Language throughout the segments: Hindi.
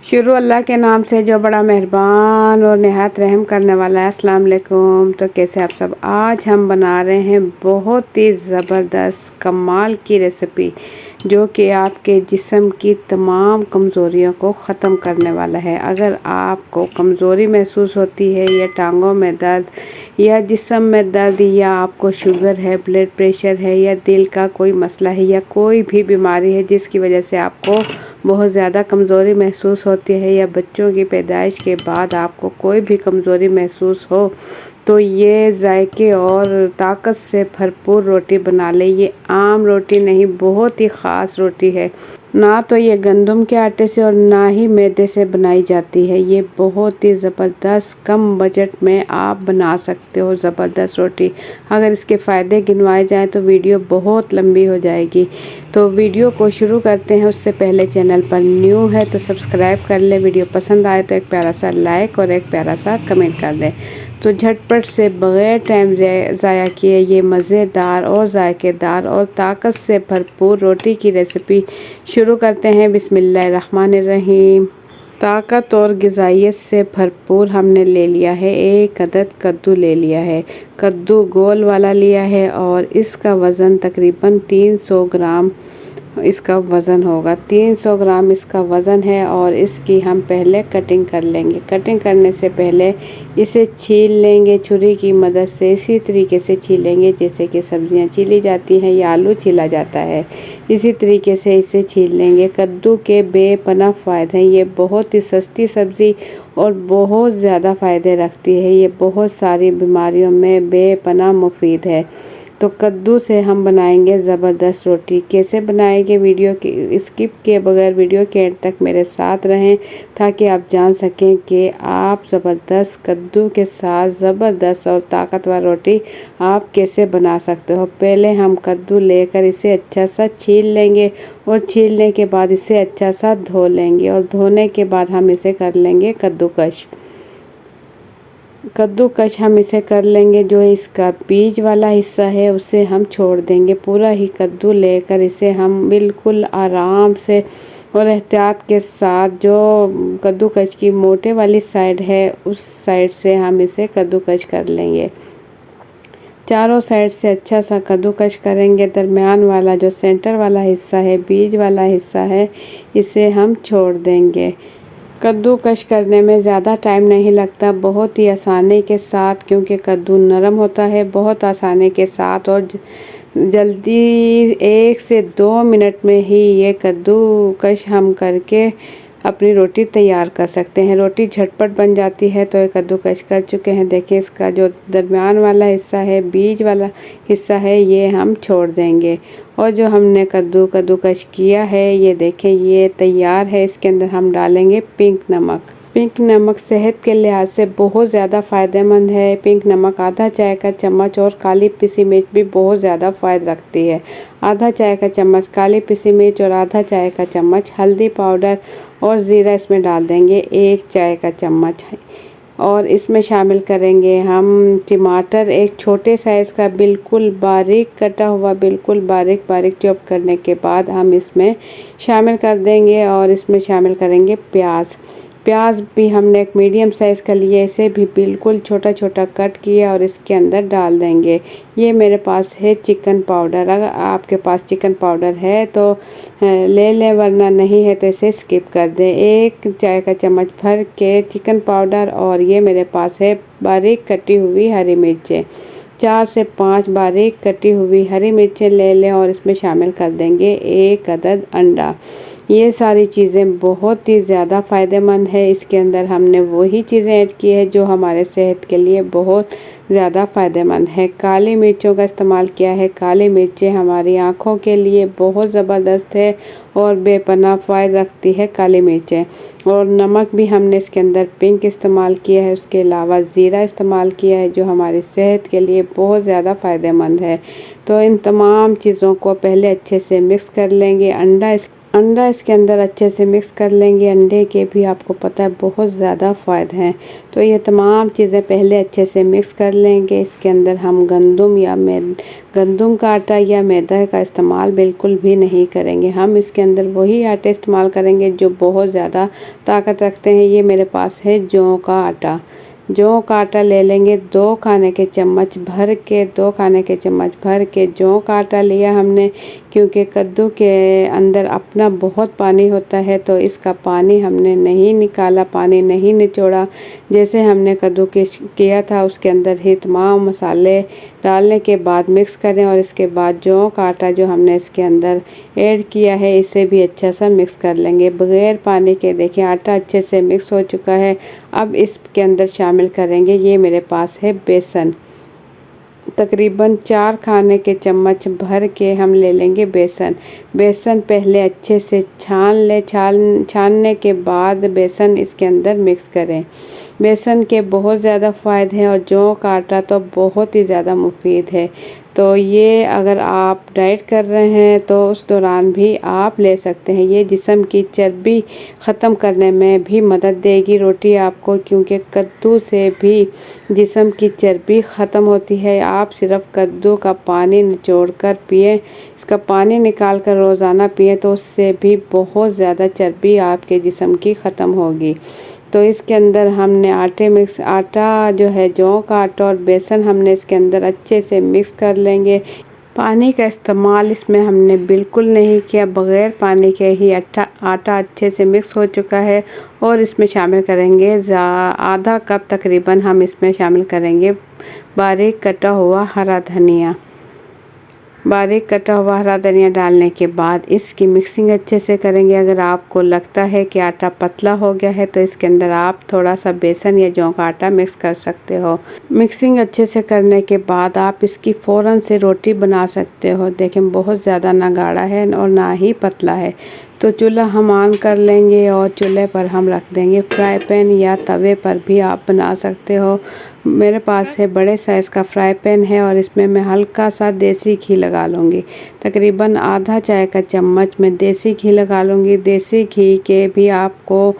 शुरू अल्लाह के नाम से जो बड़ा मेहरबान और नहायत रहम करने वाला है। अस्सलाम वालेकुम। तो कैसे आप सब। आज हम बना रहे हैं बहुत ही ज़बरदस्त कमाल की रेसिपी जो कि आपके जिस्म की तमाम कमज़ोरियों को ख़त्म करने वाला है। अगर आपको कमज़ोरी महसूस होती है या टांगों में दर्द या जिस्म में दर्द या आपको शुगर है, ब्लड प्रेशर है या दिल का कोई मसला है या कोई भी बीमारी है जिसकी वजह से आपको बहुत ज़्यादा कमज़ोरी महसूस होती है या बच्चों की पैदाइश के बाद आपको कोई भी कमज़ोरी महसूस हो तो ये जायके और ताकत से भरपूर रोटी बना ले। ये आम रोटी नहीं, बहुत ही ख़ास रोटी है। ना तो ये गंदम के आटे से और ना ही मैदे से बनाई जाती है। ये बहुत ही ज़बरदस्त कम बजट में आप बना सकते हो ज़बरदस्त रोटी। अगर इसके फ़ायदे गिनवाए जाएँ तो वीडियो बहुत लंबी हो जाएगी। तो वीडियो को शुरू करते हैं। उससे पहले चैनल पर न्यू है तो सब्सक्राइब कर ले। वीडियो पसंद आए तो एक प्यारा सा लाइक और एक प्यारा सा कमेंट कर दें। तो झटपट से बग़ैर टाइम ज़ाया किए ये मज़ेदार और जायकेदार और ताकत से भरपूर रोटी की रेसिपी शुरू करते हैं। बिस्मिल्लाहिर्रहमानिर्रहीम। ताकत और ग़िज़ाइयत से भरपूर हमने ले लिया है, एक अदद कद्दू ले लिया है। कद्दू गोल वाला लिया है और इसका वज़न तकरीबन 300 ग्राम इसका वज़न होगा। 300 ग्राम इसका वज़न है और इसकी हम पहले कटिंग कर लेंगे। कटिंग करने से पहले इसे छील लेंगे छुरी की मदद से। इसी तरीके से छीलेंगे जैसे कि सब्जियां छीली जाती हैं या आलू छीला जाता है, इसी तरीके से इसे छील लेंगे। कद्दू के बेपनाह फ़ायदे हैं। ये बहुत ही सस्ती सब्ज़ी और बहुत ज़्यादा फ़ायदे रखती है। ये बहुत सारी बीमारियों में बेपनाह मुफीद है। तो कद्दू से हम बनाएंगे ज़बरदस्त रोटी। कैसे बनाएंगे वीडियो की स्किप किए बगैर वीडियो के एंड तक मेरे साथ रहें ताकि आप जान सकें कि आप ज़बरदस्त कद्दू के साथ ज़बरदस्त और ताकतवर रोटी आप कैसे बना सकते हो। पहले हम कद्दू लेकर इसे अच्छा सा छील लेंगे और छीलने के बाद इसे अच्छा सा धो लेंगे और धोने के बाद हम इसे कर लेंगे कद्दूकश। कद्दूकश हम इसे कर लेंगे। जो इसका बीज वाला हिस्सा है उसे हम छोड़ देंगे। पूरा ही कद्दू लेकर इसे हम बिल्कुल आराम से और एहतियात के साथ जो कद्दूकश की मोटे वाली साइड है उस साइड से हम इसे कद्दूकश कर लेंगे। चारों साइड से अच्छा सा कद्दूकश करेंगे। दरमियान वाला जो सेंटर वाला हिस्सा है, बीज वाला हिस्सा है, इसे हम छोड़ देंगे। कद्दूकश करने में ज़्यादा टाइम नहीं लगता, बहुत ही आसानी के साथ, क्योंकि कद्दू नरम होता है। बहुत आसानी के साथ और जल्दी 1 से 2 मिनट में ही ये कद्दूकश हम करके अपनी रोटी तैयार कर सकते हैं। रोटी झटपट बन जाती है। तो ये कद्दूकश कर चुके हैं। देखिए इसका जो दरमियान वाला हिस्सा है, बीज वाला हिस्सा है, ये हम छोड़ देंगे। और जो हमने कद्दूकश किया है ये देखें ये तैयार है। इसके अंदर हम डालेंगे पिंक नमक। पिंक नमक सेहत के लिहाज से बहुत ज़्यादा फ़ायदेमंद है। पिंक नमक आधा चाय का चम्मच और काली पिसी मिर्च भी बहुत ज़्यादा फ़ायदा रखती है। आधा चाय का चम्मच काली पिसी मिर्च और आधा चाय का चम्मच हल्दी पाउडर और ज़ीरा इसमें डाल देंगे 1 चाय का चम्मच। और इसमें शामिल करेंगे हम टमाटर, एक छोटे साइज़ का बिल्कुल बारीक कटा हुआ, बिल्कुल बारीक बारीक चॉप करने के बाद हम इसमें शामिल कर देंगे। और इसमें शामिल करेंगे प्याज। प्याज भी हमने एक मीडियम साइज़ का लिया, इसे भी बिल्कुल छोटा छोटा कट किया और इसके अंदर डाल देंगे। ये मेरे पास है चिकन पाउडर। अगर आपके पास चिकन पाउडर है तो ले लें, वरना नहीं है तो इसे स्किप कर दें। 1 चाय का चम्मच भर के चिकन पाउडर। और ये मेरे पास है बारीक कटी हुई हरी मिर्चें। 4 से 5 बारीक कटी हुई हरी मिर्चें ले लें और इसमें शामिल कर देंगे 1 अदद अंडा। ये सारी चीज़ें बहुत ही ज़्यादा फ़ायदेमंद है। इसके अंदर हमने वही चीज़ें ऐड की है जो हमारे सेहत के लिए बहुत ज़्यादा फ़ायदेमंद है। काली मिर्चों का इस्तेमाल किया है। काली मिर्चें हमारी आँखों के लिए बहुत ज़बरदस्त है और बेपनाह फ़ायदा रखती है काली मिर्चें। और नमक भी हमने इसके अंदर पिंक इस्तेमाल किया है। उसके अलावा ज़ीरा इस्तेमाल किया है जो हमारी सेहत के लिए बहुत ज़्यादा फ़ायदेमंद है। तो इन तमाम चीज़ों को पहले अच्छे से मिक्स कर लेंगे। अंडा इसके अंदर अच्छे से मिक्स कर लेंगे। अंडे के भी आपको पता है बहुत ज़्यादा फ़ायदे हैं। तो ये तमाम चीज़ें पहले अच्छे से मिक्स कर लेंगे। इसके अंदर हम गंदम का आटा या मैदा का इस्तेमाल बिल्कुल भी नहीं करेंगे। हम इसके अंदर वही आटे इस्तेमाल करेंगे जो बहुत ज़्यादा ताकत रखते हैं। ये मेरे पास है जौ का आटा। जौ का आटा ले लेंगे 2 खाने के चम्मच भर के, 2 खाने के चम्मच भर के जौ का आटा लिया हमने, क्योंकि कद्दू के अंदर अपना बहुत पानी होता है तो इसका पानी हमने नहीं निकाला, पानी नहीं निचोड़ा। जैसे हमने कद्दू किया था उसके अंदर ही तमाम मसाले डालने के बाद मिक्स करें और इसके बाद जौ का आटा जो हमने इसके अंदर ऐड किया है इसे भी अच्छा सा मिक्स कर लेंगे बगैर पानी के। देखिए आटा अच्छे से मिक्स हो चुका है। अब इसके अंदर शामिल करेंगे, ये मेरे पास है बेसन। तकरीबन 4 खाने के चम्मच भर के हम ले लेंगे बेसन। बेसन पहले अच्छे से छानने के बाद बेसन इसके अंदर मिक्स करें। बेसन के बहुत ज़्यादा फ़ायदे हैं और जौ का आटा तो बहुत ही ज़्यादा मुफीद है। तो ये अगर आप डाइट कर रहे हैं तो उस दौरान भी आप ले सकते हैं। ये जिस्म की चर्बी ख़त्म करने में भी मदद देगी रोटी आपको, क्योंकि कद्दू से भी जिस्म की चर्बी ख़त्म होती है। आप सिर्फ कद्दू का पानी निचोड़ कर पिए, इसका पानी निकाल कर रोज़ाना पिए तो उससे भी बहुत ज़्यादा चर्बी आपके जिस्म की ख़त्म होगी। तो इसके अंदर हमने आटा जो है जौ का आटा और बेसन हमने इसके अंदर अच्छे से मिक्स कर लेंगे। पानी का इस्तेमाल इसमें हमने बिल्कुल नहीं किया, बग़ैर पानी के ही आटा अच्छे से मिक्स हो चुका है। और इसमें शामिल करेंगे आधा कप तकरीबन हम इसमें शामिल करेंगे बारीक कटा हुआ हरा धनिया। बारीक कटा हुआ हरा धनिया डालने के बाद इसकी मिक्सिंग अच्छे से करेंगे। अगर आपको लगता है कि आटा पतला हो गया है तो इसके अंदर आप थोड़ा सा बेसन या जौ का आटा मिक्स कर सकते हो। मिक्सिंग अच्छे से करने के बाद आप इसकी फ़ौरन से रोटी बना सकते हो। देखें बहुत ज़्यादा ना गाढ़ा है और ना ही पतला है। तो चूल्हा हम ऑन कर लेंगे और चूल्हे पर हम रख देंगे। फ्राई पैन या तवे पर भी आप बना सकते हो। मेरे पास है बड़े साइज़ का फ्राई पैन है और इसमें मैं हल्का सा देसी घी लगा लूँगी। तकरीबन आधा चाय का चम्मच मैं देसी घी लगा लूँगी। देसी घी के भी आपको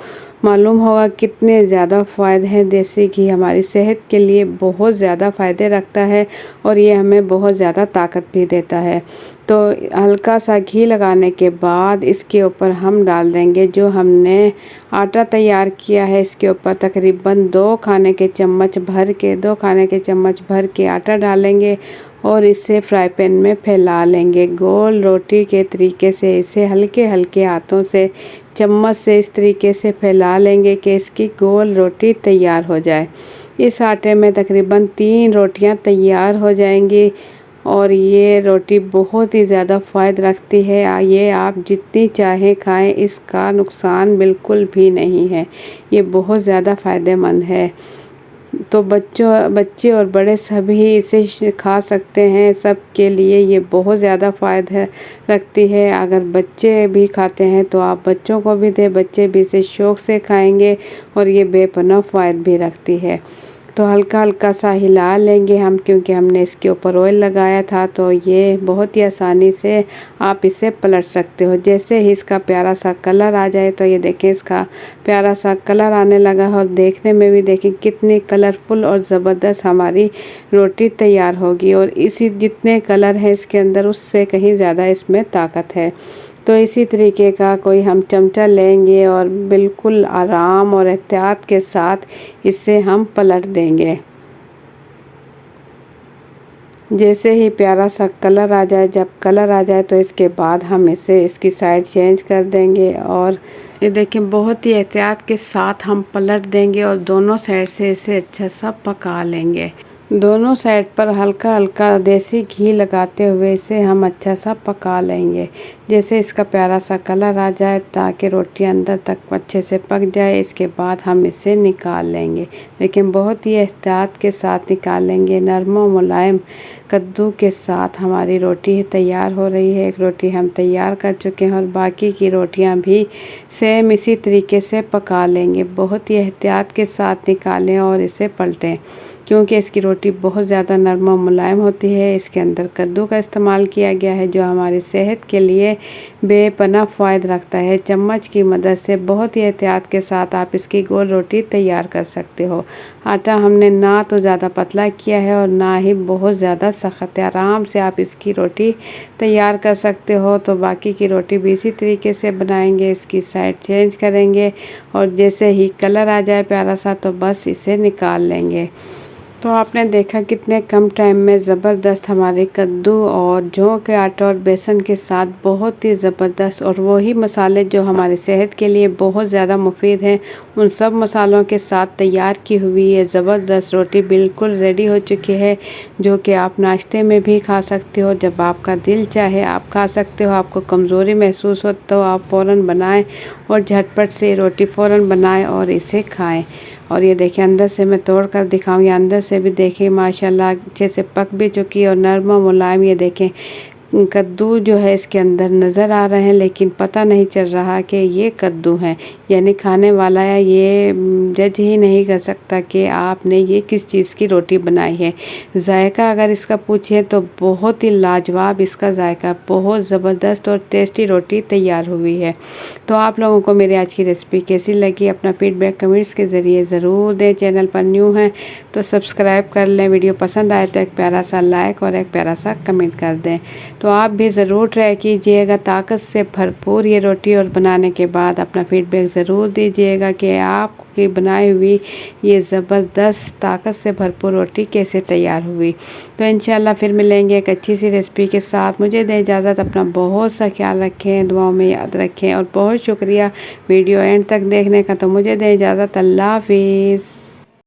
मालूम होगा कितने ज़्यादा फ़ायदे हैं। देसी घी हमारी सेहत के लिए बहुत ज़्यादा फ़ायदे रखता है और ये हमें बहुत ज़्यादा ताकत भी देता है। तो हल्का सा घी लगाने के बाद इसके ऊपर हम डाल देंगे जो हमने आटा तैयार किया है। इसके ऊपर तकरीबन 2 खाने के चम्मच भर के आटा डालेंगे और इसे फ्राई पैन में फैला लेंगे। गोल रोटी के तरीके से इसे हल्के हल्के हाथों से चम्मच से इस तरीके से फैला लेंगे कि इसकी गोल रोटी तैयार हो जाए। इस आटे में तकरीबन 3 रोटियां तैयार हो जाएंगी और ये रोटी बहुत ही ज़्यादा फ़ायदा रखती है। ये आप जितनी चाहें खाएं, इसका नुकसान बिल्कुल भी नहीं है। ये बहुत ज़्यादा फ़ायदेमंद है। तो बच्चे और बड़े सभी इसे खा सकते हैं। सब के लिए ये बहुत ज़्यादा फ़ायदा रखती है। अगर बच्चे भी खाते हैं तो आप बच्चों को भी दें, बच्चे भी इसे शौक़ से खाएंगे और ये बेपनाह फ़ायदा भी रखती है। तो हल्का हल्का सा हिला लेंगे हम, क्योंकि हमने इसके ऊपर ऑयल लगाया था। तो ये बहुत ही आसानी से आप इसे पलट सकते हो। जैसे ही इसका प्यारा सा कलर आ जाए तो ये देखें इसका प्यारा सा कलर आने लगा है और देखने में भी देखें कितनी कलरफुल और ज़बरदस्त हमारी रोटी तैयार होगी। और इसी जितने कलर हैं इसके अंदर उससे कहीं ज़्यादा इसमें ताकत है। तो इसी तरीके का कोई हम चमचा लेंगे और बिल्कुल आराम और एहतियात के साथ इसे हम पलट देंगे। जैसे ही प्यारा सा कलर आ जाए, जब कलर आ जाए तो इसके बाद हम इसकी साइड चेंज कर देंगे और ये देखें बहुत ही एहतियात के साथ हम पलट देंगे और दोनों साइड से इसे अच्छा सा पका लेंगे। दोनों साइड पर हल्का हल्का देसी घी लगाते हुए इसे हम अच्छा सा पका लेंगे। जैसे इसका प्यारा सा कलर आ जाए ताकि रोटी अंदर तक अच्छे से पक जाए, इसके बाद हम इसे निकाल लेंगे। लेकिन बहुत ही एहतियात के साथ निकालेंगे। नरम और मुलायम कद्दू के साथ हमारी रोटी तैयार हो रही है। एक रोटी हम तैयार कर चुके हैं और बाकी की रोटियां भी सेम इसी तरीके से पका लेंगे। बहुत ही एहतियात के साथ निकालें और इसे पलटें। क्योंकि इसकी रोटी बहुत ज़्यादा नरम और मुलायम होती है। इसके अंदर कद्दू का इस्तेमाल किया गया है जो हमारी सेहत के लिए बेपनाह फ़ायदा रखता है। चम्मच की मदद से बहुत ही एहतियात के साथ आप इसकी गोल रोटी तैयार कर सकते हो। आटा हमने ना तो ज़्यादा पतला किया है और ना ही बहुत ज़्यादा सख्त है। आराम से आप इसकी रोटी तैयार कर सकते हो। तो बाकी की रोटी भी इसी तरीके से बनाएंगे। इसकी साइड चेंज करेंगे और जैसे ही कलर आ जाए प्यारा सा तो बस इसे निकाल लेंगे। तो आपने देखा कितने कम टाइम में ज़बरदस्त हमारे कद्दू और जौ के आटा और बेसन के साथ बहुत ही ज़बरदस्त और वही मसाले जो हमारी सेहत के लिए बहुत ज़्यादा मुफीद हैं उन सब मसालों के साथ तैयार की हुई ये ज़बरदस्त रोटी बिल्कुल रेडी हो चुकी है, जो कि आप नाश्ते में भी खा सकते हो। जब आपका दिल चाहे आप खा सकते हो। आपको कमज़ोरी महसूस हो तो आप फ़ौरन बनाएं और झटपट से रोटी फ़ौरन बनाएं और इसे खाएं। और ये देखिए अंदर से मैं तोड़ कर दिखाऊँ, ये अंदर से भी देखिए माशाल्लाह अच्छे से पक भी चुकी है और नरम और मुलायम। ये देखें कद्दू जो है इसके अंदर नज़र आ रहे हैं लेकिन पता नहीं चल रहा कि ये कद्दू हैं, यानी खाने वाला है ये जज ही नहीं कर सकता कि आपने ये किस चीज़ की रोटी बनाई है। जायका अगर इसका पूछे तो बहुत ही लाजवाब इसका जायका, बहुत ज़बरदस्त और टेस्टी रोटी तैयार हुई है। तो आप लोगों को मेरी आज की रेसिपी कैसी लगी अपना फीडबैक कमेंट्स के ज़रिए ज़रूर दें। चैनल पर न्यू हैं तो सब्सक्राइब कर लें। वीडियो पसंद आए तो एक प्यारा सा लाइक और एक प्यारा सा कमेंट कर दें। तो आप भी ज़रूर ट्राई कीजिएगा। ताकत से भरपूर ये रोटी और बनाने के बाद अपना फीडबैक ज़रूर दीजिएगा कि आपकी बनाई हुई ये ज़बरदस्त ताकत से भरपूर रोटी कैसे तैयार हुई। तो इंशाल्लाह फिर मिलेंगे एक अच्छी सी रेसिपी के साथ। मुझे दें इजाज़त, अपना बहुत सा ख्याल रखें, दुआओं में याद रखें और बहुत शुक्रिया वीडियो एंड तक देखने का। तो मुझे दें इजाज़त, अल्लाह हाफिज़।